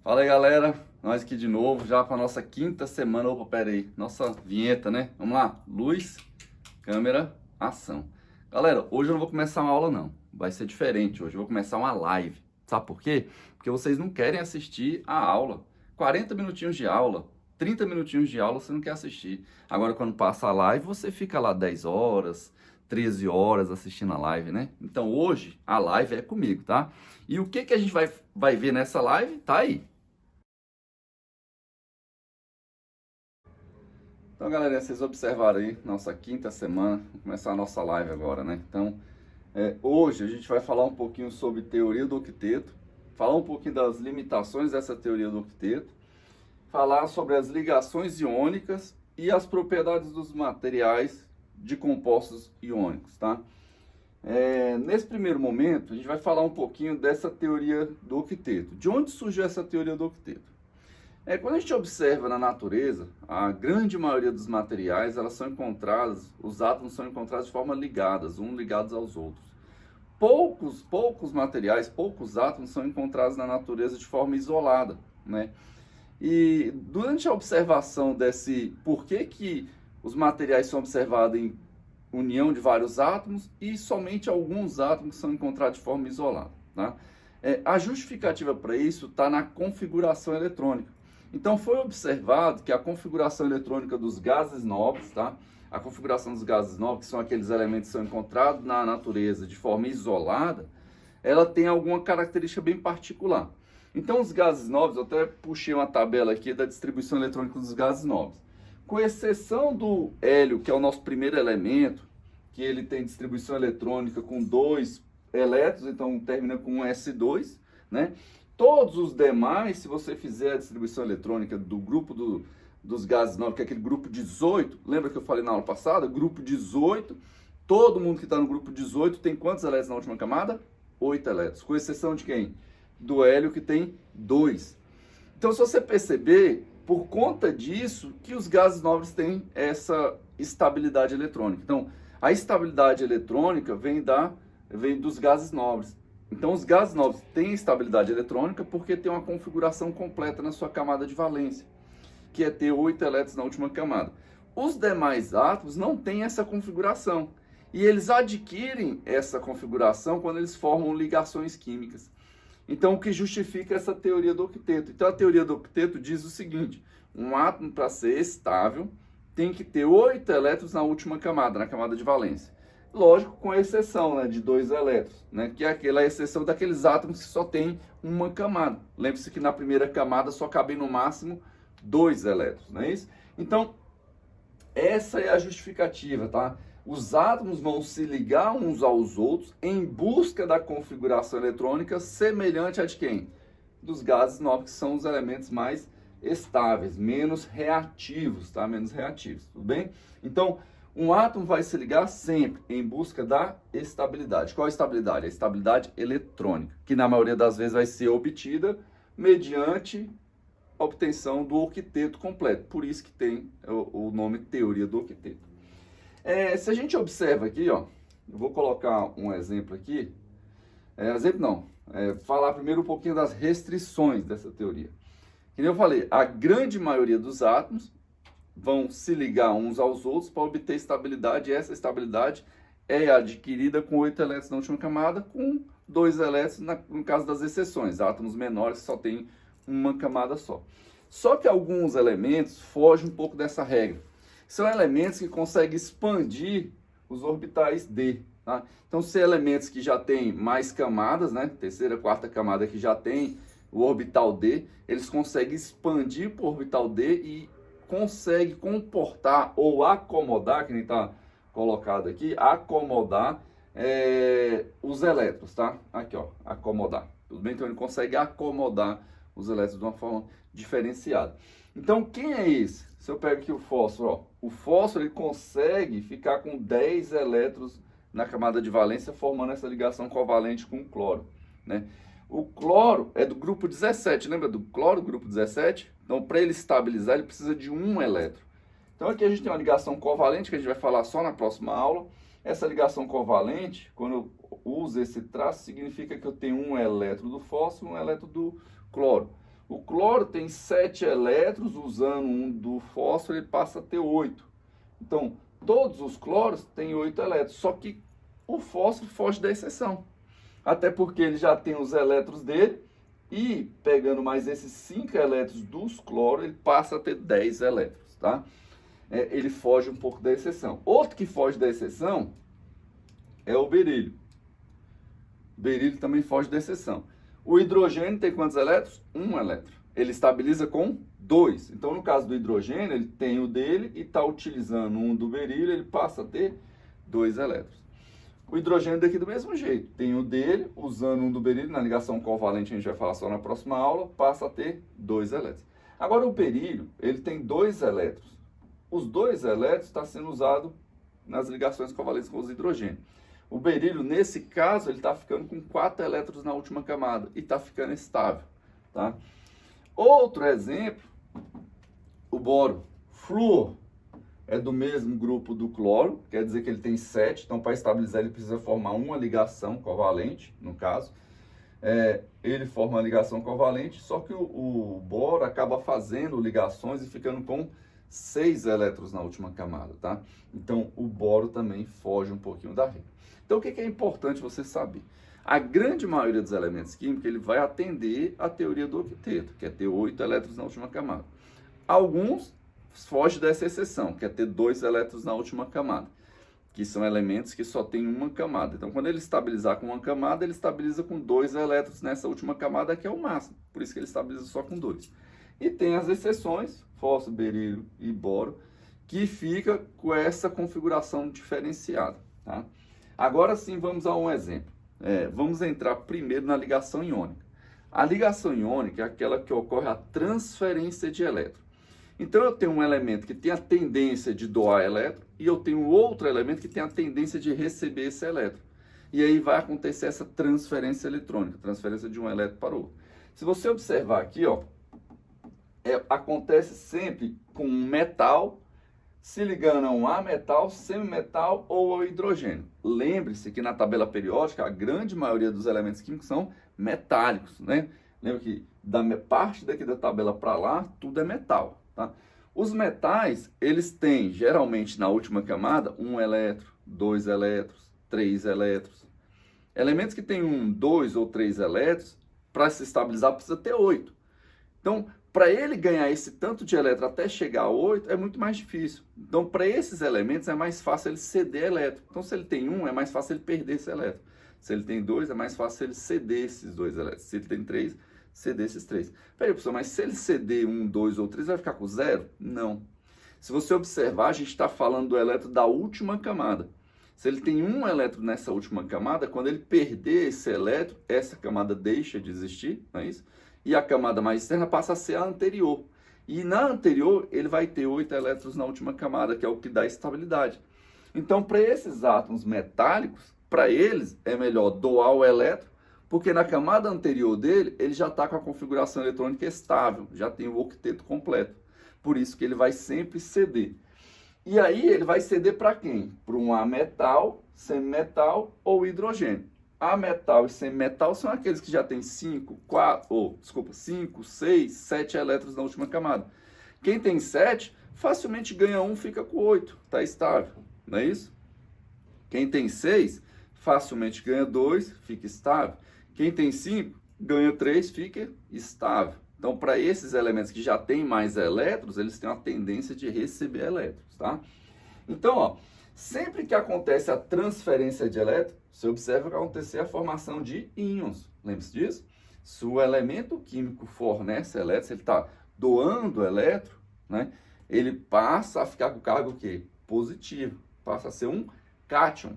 Fala aí, galera, nós aqui de novo, já para nossa quinta semana. Opa, pera aí, nossa vinheta, né? Vamos lá, luz, câmera, ação. Galera, hoje eu não vou começar uma aula não, vai ser diferente hoje, eu vou começar uma live. Sabe por quê? Porque vocês não querem assistir a aula. 40 minutinhos de aula, 30 minutinhos de aula você não quer assistir. Agora quando passa a live, você fica lá 10 horas, 13 horas assistindo a live, né? Então hoje a live é comigo, tá? E o que a gente vai ver nessa live? Tá aí. Então, galera, vocês observaram aí, nossa quinta semana, vamos começar a nossa live agora, né? Então, hoje a gente vai falar um pouquinho sobre teoria do octeto, falar um pouquinho das limitações dessa teoria do octeto, falar sobre as ligações iônicas e as propriedades dos materiais de compostos iônicos, tá? Nesse primeiro momento, a gente vai falar um pouquinho dessa teoria do octeto. De onde surgiu essa teoria do octeto? Quando a gente observa na natureza, a grande maioria dos materiais, elas são encontradas, os átomos são encontrados de forma ligadas, uns ligados aos outros. Poucos materiais, poucos átomos são encontrados na natureza de forma isolada, né? E durante a observação desse por que os materiais são observados em união de vários átomos e somente alguns átomos são encontrados de forma isolada, tá? A justificativa para isso está na configuração eletrônica. Então foi observado que a configuração eletrônica dos gases nobres, tá? A configuração dos gases nobres, que são aqueles elementos que são encontrados na natureza de forma isolada, ela tem alguma característica bem particular. Então os gases nobres, eu até puxei uma tabela aqui da distribuição eletrônica dos gases nobres. Com exceção do hélio, que é o nosso primeiro elemento, que ele tem distribuição eletrônica com 2 elétrons, então termina com um S2, né? Todos os demais, se você fizer a distribuição eletrônica do grupo dos gases nobres, que é aquele grupo 18, lembra que eu falei na aula passada? Grupo 18, todo mundo que está no grupo 18 tem quantos elétrons na última camada? 8 elétrons, com exceção de quem? Do hélio, que tem 2. Então, se você perceber, por conta disso, que os gases nobres têm essa estabilidade eletrônica. Então, a estabilidade eletrônica vem dos gases nobres. Então, os gases nobres têm estabilidade eletrônica porque tem uma configuração completa na sua camada de valência, que é ter 8 elétrons na última camada. Os demais átomos não têm essa configuração. E eles adquirem essa configuração quando eles formam ligações químicas. Então, o que justifica essa teoria do octeto? Então, a teoria do octeto diz o seguinte: um átomo, para ser estável, tem que ter 8 elétrons na última camada, na camada de valência. Lógico, com a exceção, né, de 2 elétrons, né, que é aquela exceção daqueles átomos que só tem uma camada. Lembre-se que na primeira camada só cabem no máximo 2 elétrons, não é isso? Então, essa é a justificativa, tá? Os átomos vão se ligar uns aos outros em busca da configuração eletrônica semelhante à de quem? Dos gases nobres, que são os elementos mais estáveis, menos reativos, tá? Menos reativos, tudo bem? Então, um átomo vai se ligar sempre em busca da estabilidade. Qual a estabilidade? A estabilidade eletrônica, que na maioria das vezes vai ser obtida mediante a obtenção do octeto completo. Por isso que tem o nome teoria do octeto. Se a gente observa aqui, ó, eu vou colocar um exemplo aqui. Exemplo não, falar primeiro um pouquinho das restrições dessa teoria. Como eu falei, a grande maioria dos átomos vão se ligar uns aos outros para obter estabilidade, e essa estabilidade é adquirida com 8 elétrons na última camada, com 2 elétrons no caso das exceções, átomos menores que só tem uma camada só. Só que alguns elementos fogem um pouco dessa regra. São elementos que conseguem expandir os orbitais d, tá? Então, se elementos que já têm mais camadas, né, terceira, quarta camada que já tem o orbital d, eles conseguem expandir para o orbital d e consegue comportar ou acomodar, que nem está colocado aqui, acomodar os elétrons, tá? Aqui, ó, acomodar. Tudo bem? Então ele consegue acomodar os elétrons de uma forma diferenciada. Então quem é esse? Se eu pego aqui o fósforo, ó, o fósforo ele consegue ficar com 10 elétrons na camada de valência, formando essa ligação covalente com o cloro, né? O cloro é do grupo 17, lembra do cloro, grupo 17? Então, para ele estabilizar, ele precisa de um elétron. Então, aqui a gente tem uma ligação covalente, que a gente vai falar só na próxima aula. Essa ligação covalente, quando eu uso esse traço, significa que eu tenho um elétron do fósforo e um elétron do cloro. O cloro tem 7 elétrons, usando um do fósforo, ele passa a ter 8. Então, todos os cloros têm 8 elétrons, só que o fósforo foge da exceção. Até porque ele já tem os elétrons dele, e pegando mais esses 5 elétrons dos cloros, ele passa a ter 10 elétrons, tá? Ele foge um pouco da exceção. Outro que foge da exceção é o berílio. O berílio também foge da exceção. O hidrogênio tem quantos elétrons? 1 elétron. Ele estabiliza com 2. Então, no caso do hidrogênio, ele tem o dele e está utilizando um do berílio, ele passa a ter 2 elétrons. O hidrogênio daqui do mesmo jeito. Tem o dele, usando um do berílio, na ligação covalente a gente vai falar só na próxima aula, passa a ter 2 elétrons. Agora, o berílio, ele tem 2 elétrons. Os 2 elétrons estão sendo usados nas ligações covalentes com os hidrogênios. O berílio, nesse caso, ele está ficando com 4 elétrons na última camada e está ficando estável, tá? Outro exemplo, o boro. Flúor é do mesmo grupo do cloro, quer dizer que ele tem 7, então para estabilizar ele precisa formar uma ligação covalente, no caso. Ele forma uma ligação covalente, só que o boro acaba fazendo ligações e ficando com 6 elétrons na última camada, tá? Então, o boro também foge um pouquinho da regra. Então, o que é importante você saber? A grande maioria dos elementos químicos, ele vai atender à teoria do octeto, que é ter 8 elétrons na última camada. Alguns fogem dessa exceção, que é ter 2 elétrons na última camada, que são elementos que só tem uma camada. Então, quando ele estabilizar com uma camada, ele estabiliza com 2 elétrons nessa última camada, que é o máximo. Por isso que ele estabiliza só com 2. E tem as exceções, fósforo, berílio e boro, que fica com essa configuração diferenciada, tá? Agora sim, vamos a um exemplo. Vamos entrar primeiro na ligação iônica. A ligação iônica é aquela que ocorre a transferência de elétron. Então, eu tenho um elemento que tem a tendência de doar elétron e eu tenho outro elemento que tem a tendência de receber esse elétron. E aí vai acontecer essa transferência eletrônica, transferência de um elétron para o outro. Se você observar aqui, ó, acontece sempre com um metal se ligando a um ametal, semimetal ou ao hidrogênio. Lembre-se que na tabela periódica a grande maioria dos elementos químicos são metálicos, né? Lembra que da parte daqui da tabela para lá, tudo é metal, tá? Os metais, eles têm geralmente na última camada 1 elétron, 2 elétrons, 3 elétrons. Elementos que têm 1, 2 ou 3 elétrons, para se estabilizar precisa ter 8. Então, para ele ganhar esse tanto de elétron até chegar a 8, é muito mais difícil. Então, para esses elementos, é mais fácil ele ceder elétron. Então, se ele tem 1, é mais fácil ele perder esse elétron. Se ele tem 2, é mais fácil ele ceder esses 2 elétrons. Se ele tem 3, ceder esses 3. Peraí, professor, mas se ele ceder 1, 2 ou 3, vai ficar com 0? Não. Se você observar, a gente está falando do elétron da última camada. Se ele tem 1 elétron nessa última camada, quando ele perder esse elétron, essa camada deixa de existir, não é isso? E a camada mais externa passa a ser a anterior. E na anterior, ele vai ter 8 elétrons na última camada, que é o que dá estabilidade. Então, para esses átomos metálicos, para eles é melhor doar o elétron, porque na camada anterior dele, ele já está com a configuração eletrônica estável, já tem o octeto completo. Por isso que ele vai sempre ceder. E aí, ele vai ceder para quem? Para um ametal, semimetal ou hidrogênio. Ametal e semimetal são aqueles que já têm 5, 6, 7 elétrons na última camada. Quem tem 7, facilmente ganha 1, fica com 8, está estável, não é isso? Quem tem 6, facilmente ganha 2, fica estável. Quem tem 5, ganha 3, fica estável. Então, para esses elementos que já têm mais elétrons, eles têm uma tendência de receber elétrons, tá? Então, ó, sempre que acontece a transferência de elétrons, você observa que vai acontecer a formação de íons. Lembre-se disso? Se o elemento químico fornece elétrons, ele está doando elétron, né? Ele passa a ficar com carga o quê? Positivo. Passa a ser um cátion.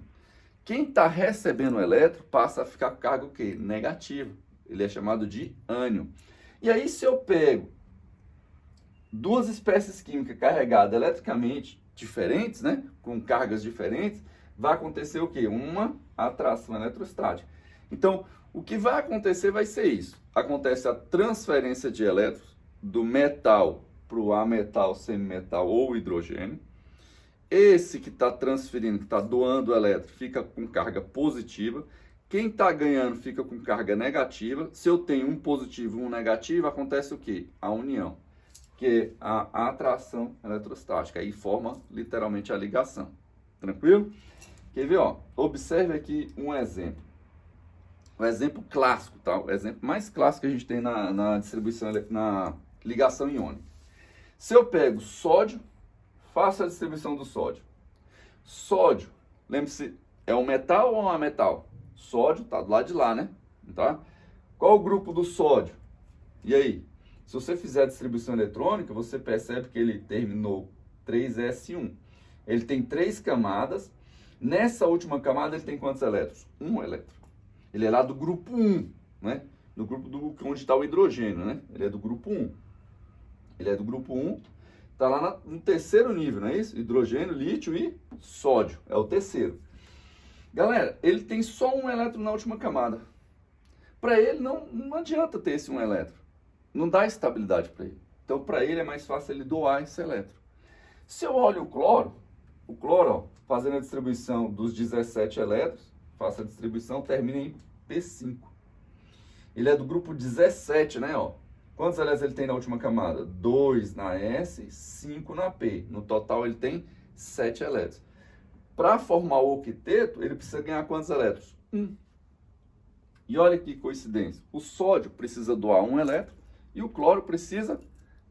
Quem está recebendo elétron passa a ficar com carga o quê? Negativo. Ele é chamado de ânion. E aí, se eu pego duas espécies químicas carregadas eletricamente diferentes, né? Com cargas diferentes, vai acontecer o quê? Uma atração eletrostática. Então, o que vai acontecer vai ser isso. Acontece a transferência de elétrons do metal para o ametal, semimetal ou hidrogênio. Esse que está transferindo, que está doando elétron, fica com carga positiva. Quem está ganhando fica com carga negativa. Se eu tenho um positivo e um negativo, acontece o quê? A união, que é a atração eletrostática. Aí forma literalmente a ligação. Tranquilo? Quer ver? Ó, observe aqui um exemplo. O exemplo clássico, tá? O exemplo mais clássico que a gente tem na distribuição, na ligação iônica. Se eu pego sódio, faço a distribuição do sódio. Sódio, lembre-se, é um metal ou um ametal? Sódio está do lado de lá, né? Tá? Qual o grupo do sódio? E aí? Se você fizer a distribuição eletrônica, você percebe que ele terminou 3s1. Ele tem 3 camadas. Nessa última camada, ele tem quantos elétrons? 1 elétron. Ele é lá do grupo 1, né? Do grupo onde está o hidrogênio, né? Ele é do grupo 1. Ele é do grupo 1. Está lá no terceiro nível, não é isso? Hidrogênio, lítio e sódio. É o terceiro. Galera, ele tem só 1 elétron na última camada. Para ele não adianta ter esse 1 elétron. Não dá estabilidade para ele. Então, para ele é mais fácil ele doar esse elétron. Se eu olho o cloro, ó, fazendo a distribuição dos 17 elétrons, faço a distribuição, termina em P5. Ele é do grupo 17, né? Ó. Quantos elétrons ele tem na última camada? 2 na S, 5 na P. No total, ele tem 7 elétrons. Para formar o octeto, ele precisa ganhar quantos elétrons? 1. E olha que coincidência. O sódio precisa doar 1 elétron e o cloro precisa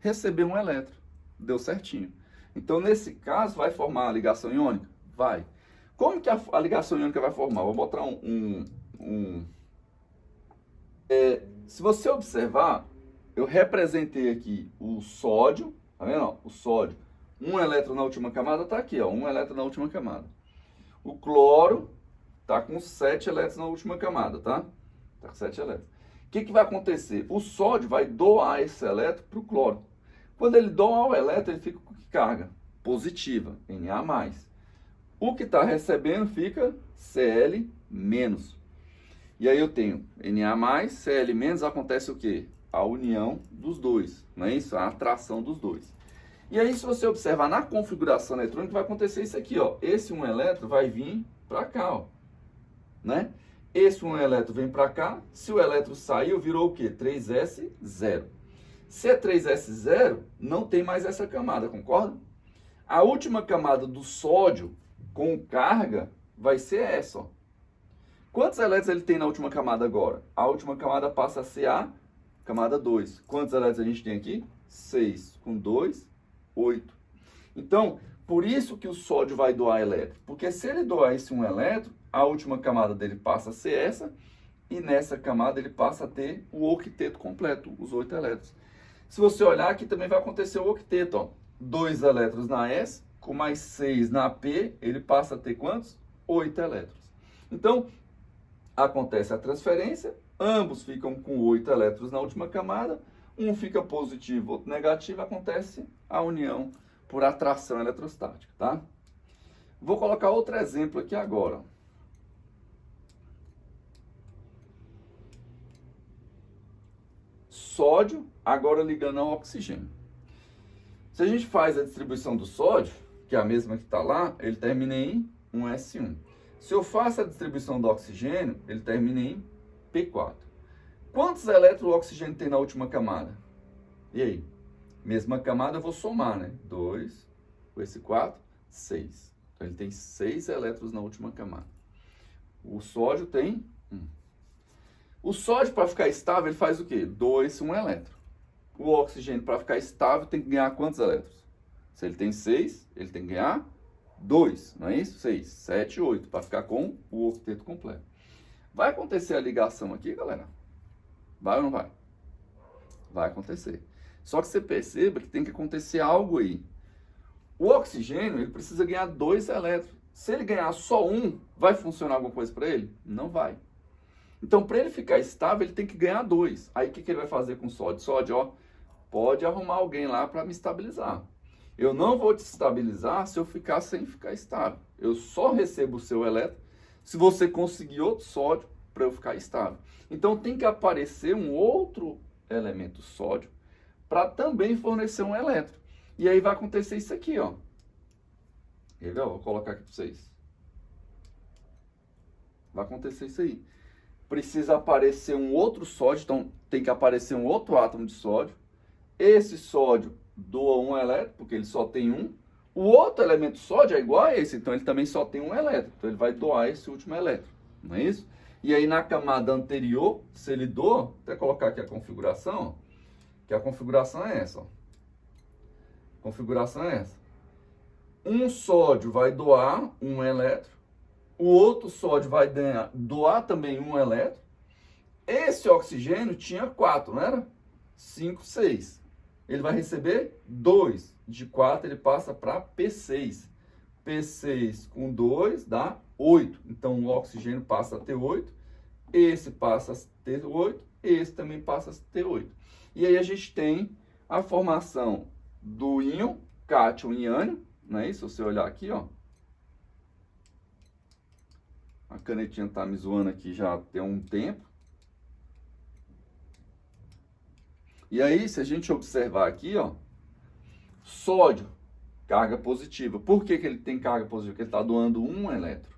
receber 1 elétron. Deu certinho. Então, nesse caso, vai formar a ligação iônica? Vai. Como que a ligação iônica vai formar? Vou botar se você observar, eu representei aqui o sódio, tá vendo? Ó, o sódio, 1 elétron na última camada, está aqui, ó, 1 elétron na última camada. O cloro está com 7 elétrons na última camada, tá? Está com 7 elétrons. O que vai acontecer? O sódio vai doar esse elétron para o cloro. Quando ele doa o elétron, ele fica com que carga? Positiva, Na+. O que está recebendo fica Cl-. E aí eu tenho Na+, Cl-, acontece o quê? A união dos dois, não é isso? A atração dos dois. E aí, se você observar na configuração eletrônica, vai acontecer isso aqui, ó. Esse 1 elétron vai vir para cá, ó. Né? Esse 1 elétron vem para cá. Se o elétron saiu, virou o quê? 3s0. Se é 3s0, não tem mais essa camada, concorda? A última camada do sódio com carga vai ser essa, ó. Quantos elétrons ele tem na última camada agora? A última camada passa a ser a camada 2. Quantos elétrons a gente tem aqui? 6. Com 2, 8. Então, por isso que o sódio vai doar elétron. Porque se ele doar esse 1 elétron, a última camada dele passa a ser essa. E nessa camada ele passa a ter o octeto completo, os 8 elétrons. Se você olhar aqui também vai acontecer o octeto, ó. 2 elétrons na S, com mais 6 na P, ele passa a ter quantos? 8 elétrons. Então, acontece a transferência, ambos ficam com 8 elétrons na última camada, um fica positivo, outro negativo, acontece a união por atração eletrostática, tá? Vou colocar outro exemplo aqui agora. Sódio, agora ligando ao oxigênio. Se a gente faz a distribuição do sódio, que é a mesma que está lá, ele termina em 1s1. Se eu faço a distribuição do oxigênio, ele termina em P4. Quantos elétrons o oxigênio tem na última camada? E aí? Mesma camada, eu vou somar, né? 2, com esse 4, 6. Então, ele tem 6 elétrons na última camada. O sódio tem 1. O sódio, para ficar estável, ele faz o quê? 2, 1 elétron. O oxigênio, para ficar estável, tem que ganhar quantos elétrons? Se ele tem 6, ele tem que ganhar 2, não é isso? 6, 7, 8, para ficar com o octeto completo. Vai acontecer a ligação aqui, galera? Vai ou não vai? Vai acontecer. Só que você perceba que tem que acontecer algo aí. O oxigênio, ele precisa ganhar 2 elétrons. Se ele ganhar só 1, vai funcionar alguma coisa para ele? Não vai. Então, para ele ficar estável, ele tem que ganhar 2. Aí, o que ele vai fazer com o sódio? Sódio, ó, pode arrumar alguém lá para me estabilizar. Eu não vou te estabilizar se eu ficar sem ficar estável. Eu só recebo o seu elétron se você conseguir outro sódio para eu ficar estável. Então, tem que aparecer um outro elemento sódio para também fornecer um elétron. E aí vai acontecer isso aqui, ó. Legal? Vou colocar aqui para vocês. Vai acontecer isso aí. precisa aparecer um outro sódio, então tem que aparecer um outro átomo de sódio. Esse sódio doa um elétron, porque ele só tem um. O outro elemento sódio é igual a esse, então ele também só tem um elétron. Então ele vai doar esse último elétron, não é isso? E aí na camada anterior, se ele doa, vou até colocar aqui a configuração, ó, que a configuração é essa. Ó. A configuração é essa. Um sódio vai doar um elétron, o outro sódio vai doar também um elétron. Esse oxigênio tinha 4, não era? 5, 6. Ele vai receber 2. De 4 ele passa para P6. P6 com 2 dá 8. Então o oxigênio passa a ter 8. Esse passa a ter 8. Esse também passa a ter 8. E aí a gente tem a formação do íon, cátion e ânion. Não é isso? Se você olhar aqui, ó. A canetinha tá me zoando aqui já tem um tempo. E aí, se a gente observar aqui, ó, sódio, carga positiva. Por que que ele tem carga positiva? Porque ele está doando um elétron.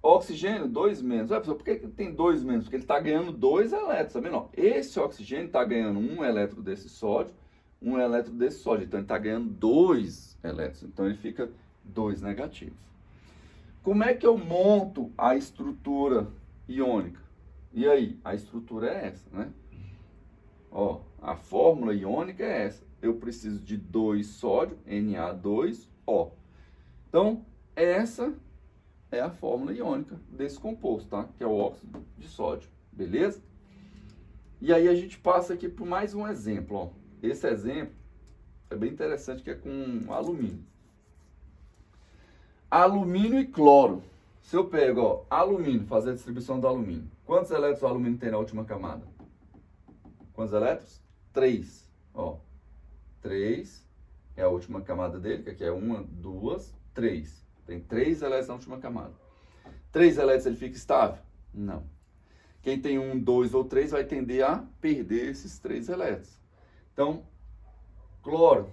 Oxigênio, 2 menos. Por que que ele tem 2 menos? Porque ele está ganhando 2 elétrons, tá vendo? Ó, esse oxigênio está ganhando um elétron desse sódio, um elétron desse sódio. Então, ele está ganhando 2 elétrons. Então, ele fica 2 negativos. Como é que eu monto a estrutura iônica? E aí, a estrutura é essa, né? Ó, a fórmula iônica é essa. Eu preciso de 2 sódio, Na2O. Então, essa é a fórmula iônica desse composto, tá? Que é o óxido de sódio, beleza? E aí a gente passa aqui por mais um exemplo, ó. Esse exemplo é bem interessante, que é com alumínio. Alumínio e cloro. Se eu pego, ó, alumínio, fazer a distribuição do alumínio. Quantos elétrons o alumínio tem na última camada? Quantos elétrons? 3. Ó, 3 é a última camada dele, que aqui é 1, 2, 3. Tem 3 elétrons na última camada. 3 elétrons ele fica estável? Não. Quem tem 1, 2 ou 3 vai tender a perder esses 3 elétrons. Então, cloro.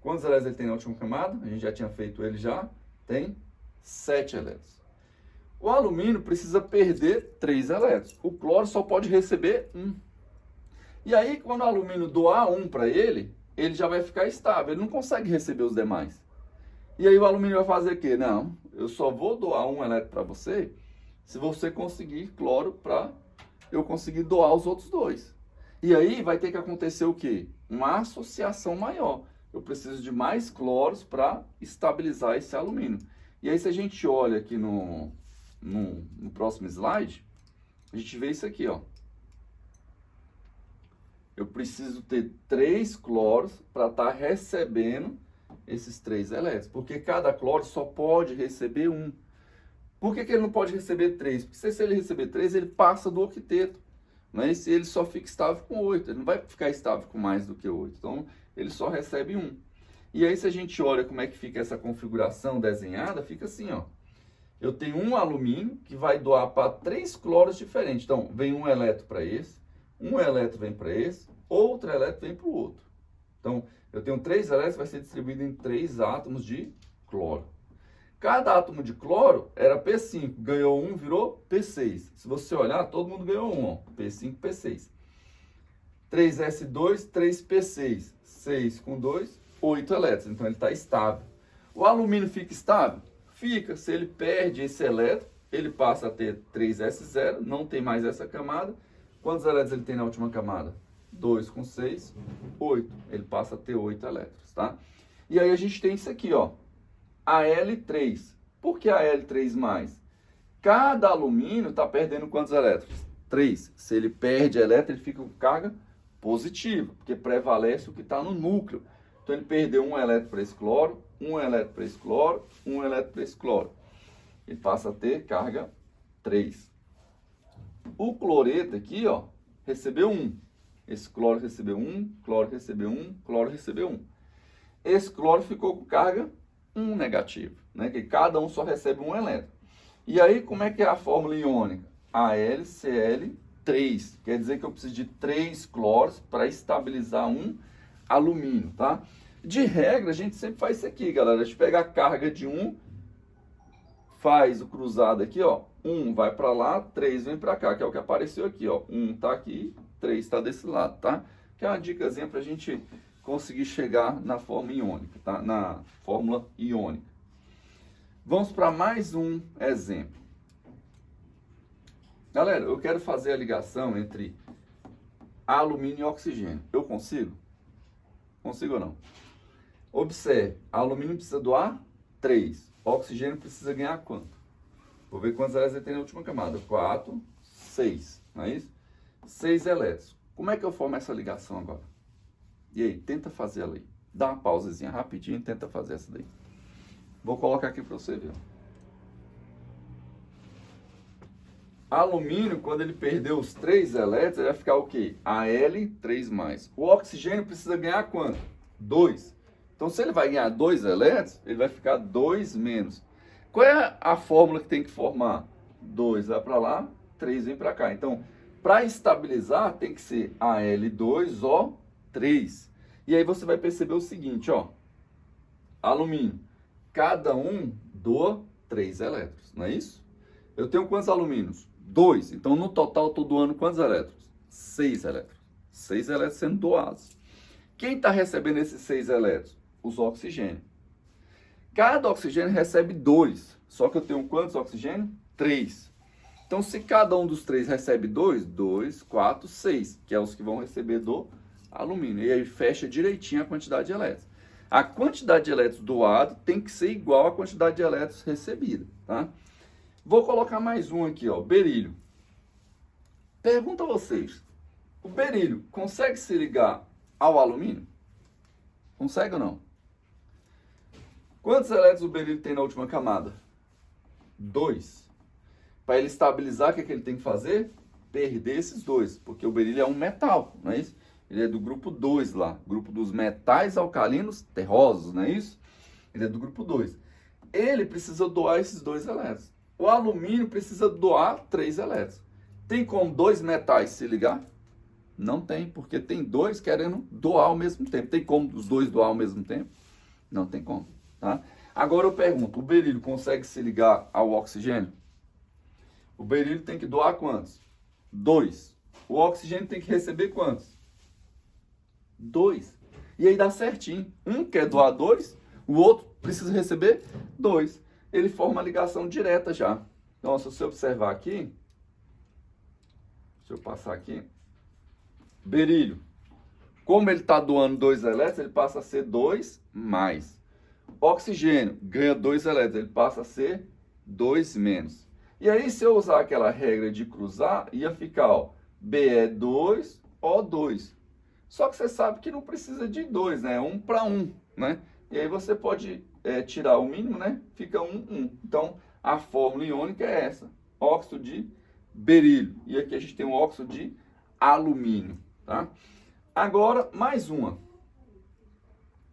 Quantos elétrons ele tem na última camada? A gente já tinha feito ele já. Tem 7 elétrons. O alumínio precisa perder 3 elétrons. O cloro só pode receber 1. E aí, quando o alumínio doar 1 para ele, ele já vai ficar estável. Ele não consegue receber os demais. E aí o alumínio vai fazer o quê? Não, eu só vou doar 1 elétron para você se você conseguir cloro para eu conseguir doar os outros 2. E aí vai ter que acontecer o quê? Uma associação maior. Eu preciso de mais cloros para estabilizar esse alumínio. E aí, se a gente olha aqui no próximo slide, a gente vê isso aqui, ó. Eu preciso ter 3 cloros para estar recebendo esses 3 elétrons. Porque cada cloro só pode receber 1. Por que que ele não pode receber 3? Porque se ele receber 3, ele passa do octeto. Mas ele só fica estável com 8. Ele não vai ficar estável com mais do que 8. Então, ele só recebe 1. E aí, se a gente olha como é que fica essa configuração desenhada, fica assim, ó. Eu tenho um alumínio que vai doar para 3 cloros diferentes. Então, vem um elétron para esse, um elétron vem para esse, outro elétron vem para o outro. Então, eu tenho 3 elétrons, vai ser distribuído em 3 átomos de cloro. Cada átomo de cloro era P5, ganhou 1, virou P6. Se você olhar, todo mundo ganhou 1, ó, P5, P6. 3S2, 3P6, 6 com 2, 8 elétrons, então ele está estável. O alumínio fica estável? Fica. Se ele perde esse elétron, ele passa a ter 3S0, não tem mais essa camada. Quantos elétrons ele tem na última camada? 2 com 6, 8. Ele passa a ter 8 elétrons, tá? E aí a gente tem isso aqui, ó. Al3. Por que Al3+? Cada alumínio está perdendo quantos elétrons? 3. Se ele perde elétron, ele fica com carga positiva, porque prevalece o que está no núcleo. Então ele perdeu 1 elétron para esse cloro, 1 elétron para esse cloro, 1 elétron para esse cloro. Ele passa a ter carga 3. O cloreto aqui, ó, recebeu 1. Esse cloro recebeu 1, cloro recebeu 1, cloro recebeu 1. Esse cloro ficou com carga 1 negativo, né? Que cada um só recebe 1 elétron. E aí, como é que é a fórmula iônica? AlCl3. Quer dizer que eu preciso de 3 cloros para estabilizar um alumínio, tá? De regra, a gente sempre faz isso aqui, galera. A gente pega a carga de 1, faz o cruzado aqui, ó, 1 vai para lá, 3 vem para cá, que é o que apareceu aqui, ó. 1 tá aqui, 3 está desse lado, tá? Que é uma dicasinha para a gente conseguir chegar na forma iônica, tá? Na fórmula iônica. Vamos para mais um exemplo. Galera, eu quero fazer a ligação entre alumínio e oxigênio. Eu consigo? Consigo ou não? Observe, alumínio precisa doar 3. Oxigênio precisa ganhar quanto? Vou ver quantos elétrons ele tem na última camada. 4, 6, não é isso? 6 elétrons. Como é que eu formo essa ligação agora? E aí, tenta fazer ela aí. Dá uma pausazinha rapidinho e tenta fazer essa daí. Vou colocar aqui para você ver. Alumínio, quando ele perdeu os 3 elétrons, ele vai ficar o quê? Al 3+. O oxigênio precisa ganhar quanto? 2. Então, se ele vai ganhar 2 elétrons, ele vai ficar 2-. Qual é a fórmula que tem que formar? 2 vai para lá, 3 vem para cá. Então, para estabilizar, tem que ser Al2O3. E aí você vai perceber o seguinte, ó. Alumínio, cada um doa 3 elétrons, não é isso? Eu tenho quantos alumínios? 2. Então, no total, eu estou doando quantos elétrons? 6 elétrons. 6 elétrons sendo doados. Quem está recebendo esses 6 elétrons? Os oxigênios. Cada oxigênio recebe 2. Só que eu tenho quantos oxigênios? 3. Então, se cada um dos 3 recebe 2, 2, 4, 6, que é os que vão receber do alumínio. E aí fecha direitinho a quantidade de elétrons. A quantidade de elétrons doado tem que ser igual à quantidade de elétrons recebida, tá? Vou colocar mais um aqui, ó, berílio. Pergunta a vocês, o berílio consegue se ligar ao alumínio? Consegue ou não? Quantos elétrons o berílio tem na última camada? 2. Para ele estabilizar, o que ele tem que fazer? Perder esses 2, porque o berílio é um metal, não é isso? Ele é do grupo 2 lá, grupo dos metais alcalinos terrosos, não é isso? Ele é do grupo 2. Ele precisa doar esses 2 elétrons. O alumínio precisa doar 3 elétrons. Tem como 2 metais se ligar? Não tem, porque tem 2 querendo doar ao mesmo tempo. Tem como os 2 doar ao mesmo tempo? Não tem como, tá? Agora eu pergunto, o berílio consegue se ligar ao oxigênio? O berílio tem que doar quantos? 2. O oxigênio tem que receber quantos? 2. E aí dá certinho. Um quer doar 2, o outro precisa receber 2. Ele forma a ligação direta já. Então, se você observar aqui, deixa eu passar aqui, berílio, como ele está doando 2 elétrons, ele passa a ser 2+. Oxigênio ganha 2 elétrons, ele passa a ser 2-. E aí, se eu usar aquela regra de cruzar, ia ficar, ó, Be2, O2. Só que você sabe que não precisa de 2, né? 1 para 1, né? E aí você pode tirar o mínimo, né? Fica 1, 1. Então, a fórmula iônica é essa. Óxido de berílio. E aqui a gente tem um óxido de alumínio, tá? Agora, mais uma.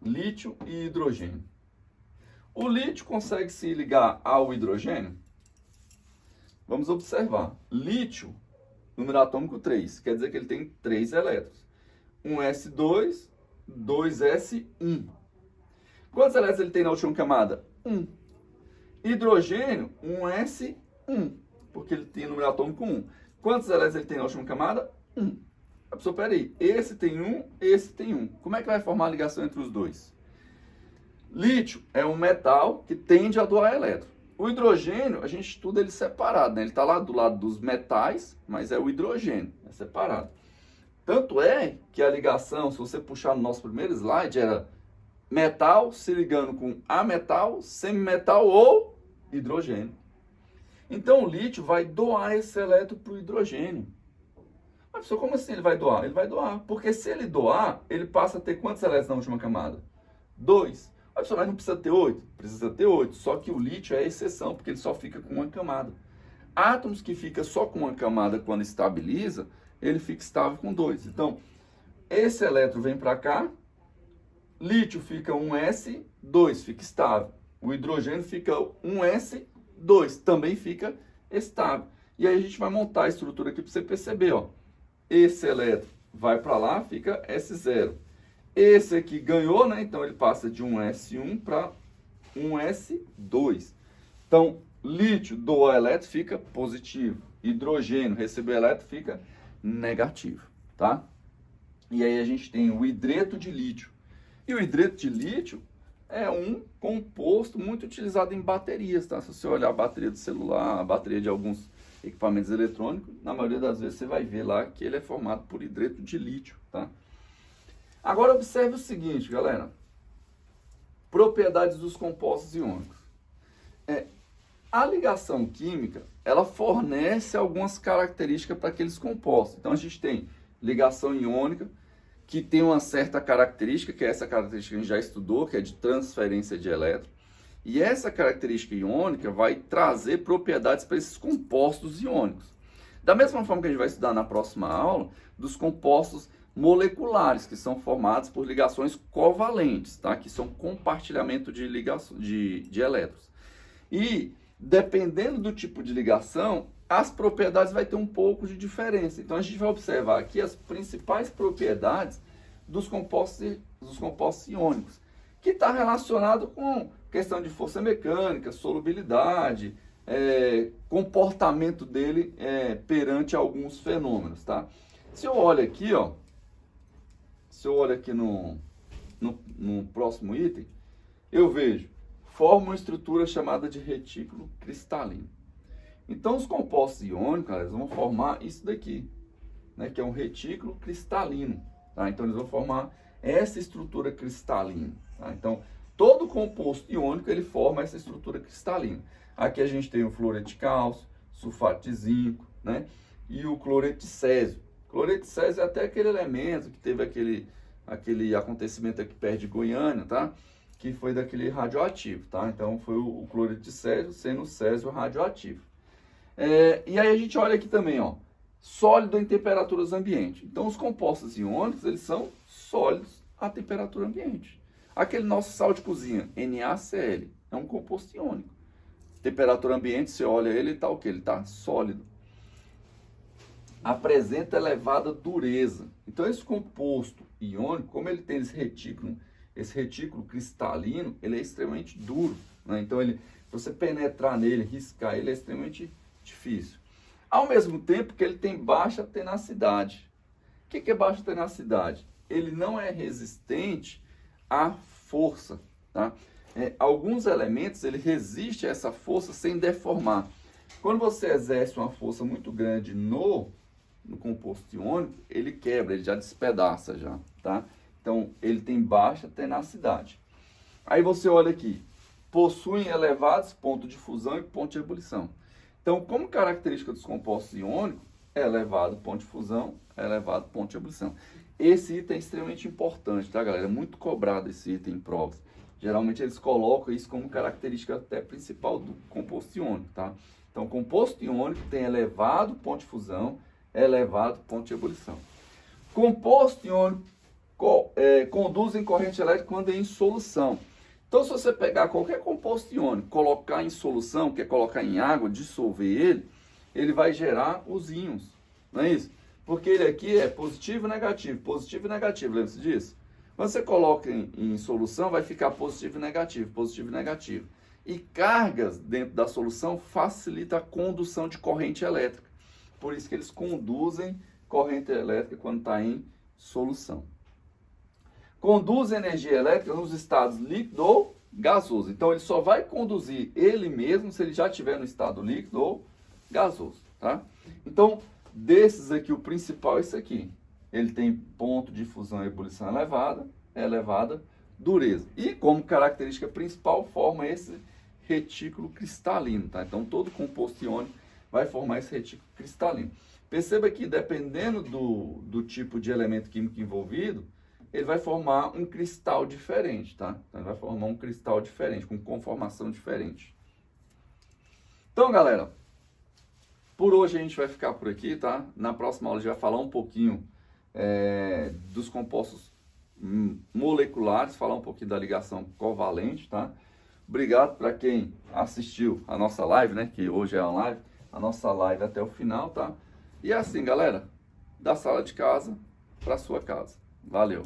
Lítio e hidrogênio. O lítio consegue se ligar ao hidrogênio? Vamos observar. Lítio, número atômico 3. Quer dizer que ele tem 3 elétrons. 1s2, 2s1. Quantos elétrons ele tem na última camada? 1. Hidrogênio, 1s1, porque ele tem número atômico 1. Quantos elétrons ele tem na última camada? 1. A pessoa, peraí, esse tem 1, esse tem 1. Como é que vai formar a ligação entre os dois? Lítio é um metal que tende a doar elétron. O hidrogênio, a gente estuda ele separado, né? Ele está lá do lado dos metais, mas é o hidrogênio, é separado. Tanto é que a ligação, se você puxar no nosso primeiro slide, era metal se ligando com ametal, semimetal ou hidrogênio. Então o lítio vai doar esse elétron para o hidrogênio. Mas pessoal, como assim ele vai doar? Ele vai doar, porque se ele doar, ele passa a ter quantos elétrons na última camada? 2. Mas pessoal, mas não precisa ter 8? Precisa ter 8, só que o lítio é a exceção, porque ele só fica com uma camada. Átomos que ficam só com uma camada quando estabiliza, ele fica estável com 2. Então, esse elétron vem para cá, lítio fica 1s2, fica estável. O hidrogênio fica 1s2, também fica estável. E aí a gente vai montar a estrutura aqui para você perceber, ó. Esse elétron vai para lá, fica S0. Esse aqui ganhou, né? Então ele passa de 1s1 para 1s2. Então, lítio doa elétron fica positivo. Hidrogênio recebeu elétron fica negativo, tá? E aí a gente tem o hidreto de lítio. E o hidreto de lítio é um composto muito utilizado em baterias, tá? Se você olhar a bateria do celular, a bateria de alguns equipamentos eletrônicos, na maioria das vezes você vai ver lá que ele é formado por hidreto de lítio, tá? Agora observe o seguinte, galera. Propriedades dos compostos iônicos. A ligação química, ela fornece algumas características para aqueles compostos. Então a gente tem ligação iônica, que tem uma certa característica, que é essa característica que a gente já estudou, que é de transferência de elétron. E essa característica iônica vai trazer propriedades para esses compostos iônicos. Da mesma forma que a gente vai estudar na próxima aula, dos compostos moleculares, que são formados por ligações covalentes, tá? Que são compartilhamento de elétrons. E, dependendo do tipo de ligação, as propriedades vai ter um pouco de diferença. Então, a gente vai observar aqui as principais propriedades dos compostos iônicos, que está relacionado com questão de força mecânica, solubilidade, comportamento dele perante alguns fenômenos, tá? Se eu olho aqui, ó, no próximo item, eu vejo, forma uma estrutura chamada de retículo cristalino. Então, os compostos iônicos, eles vão formar isso daqui, né, que é um retículo cristalino, tá? Então, eles vão formar essa estrutura cristalina, tá? Então, todo composto iônico, ele forma essa estrutura cristalina. Aqui a gente tem o fluoreto de cálcio, sulfato de zinco, né, e o cloreto de césio. Cloreto de césio é até aquele elemento que teve aquele acontecimento aqui perto de Goiânia, tá? Que foi daquele radioativo, tá? Então, foi o cloreto de césio sendo o césio radioativo. E aí a gente olha aqui também, ó, sólido em temperaturas ambiente. Então, os compostos iônicos, eles são sólidos a temperatura ambiente. Aquele nosso sal de cozinha, NaCl, é um composto iônico. Temperatura ambiente, você olha ele, está o quê? Ele está sólido. Apresenta elevada dureza. Então, esse composto iônico, como ele tem esse retículo cristalino, ele é extremamente duro, né? Então, você penetrar nele, riscar ele, é extremamente difícil. Ao mesmo tempo que ele tem baixa tenacidade. O que é baixa tenacidade? Ele não é resistente à força, tá? Alguns elementos, ele resiste a essa força sem deformar. Quando você exerce uma força muito grande no composto iônico, ele quebra, ele já despedaça já, tá? Então, ele tem baixa tenacidade. Aí você olha aqui, possuem elevados pontos de fusão e ponto de ebulição. Então, como característica dos compostos iônicos, é elevado ponto de fusão, é elevado ponto de ebulição. Esse item é extremamente importante, tá, galera? É muito cobrado esse item em provas. Geralmente eles colocam isso como característica até principal do composto iônico, tá? Então, composto iônico tem elevado ponto de fusão, elevado ponto de ebulição. Composto iônico conduz em corrente elétrica quando é em solução. Então, se você pegar qualquer composto iônico, colocar em solução, que é colocar em água, dissolver ele vai gerar os íons, não é isso? Porque ele aqui é positivo e negativo, lembra-se disso? Quando você coloca em solução, vai ficar positivo e negativo. E cargas dentro da solução facilita a condução de corrente elétrica. Por isso que eles conduzem corrente elétrica quando está em solução. Conduz energia elétrica nos estados líquido ou gasoso. Então, ele só vai conduzir ele mesmo se ele já estiver no estado líquido ou gasoso, tá? Então, desses aqui, o principal é esse aqui. Ele tem ponto de fusão e ebulição elevada dureza. E, como característica principal, forma esse retículo cristalino, tá? Então, todo composto iônico vai formar esse retículo cristalino. Perceba que, dependendo do tipo de elemento químico envolvido, ele vai formar um cristal diferente, tá? Então, ele vai formar um cristal diferente, com conformação diferente. Então, galera, por hoje a gente vai ficar por aqui, tá? Na próxima aula a gente vai falar um pouquinho dos compostos moleculares, falar um pouquinho da ligação covalente, tá? Obrigado para quem assistiu a nossa live, né? Que hoje é uma live, a nossa live até o final, tá? E é assim, galera, da sala de casa para sua casa. Valeu!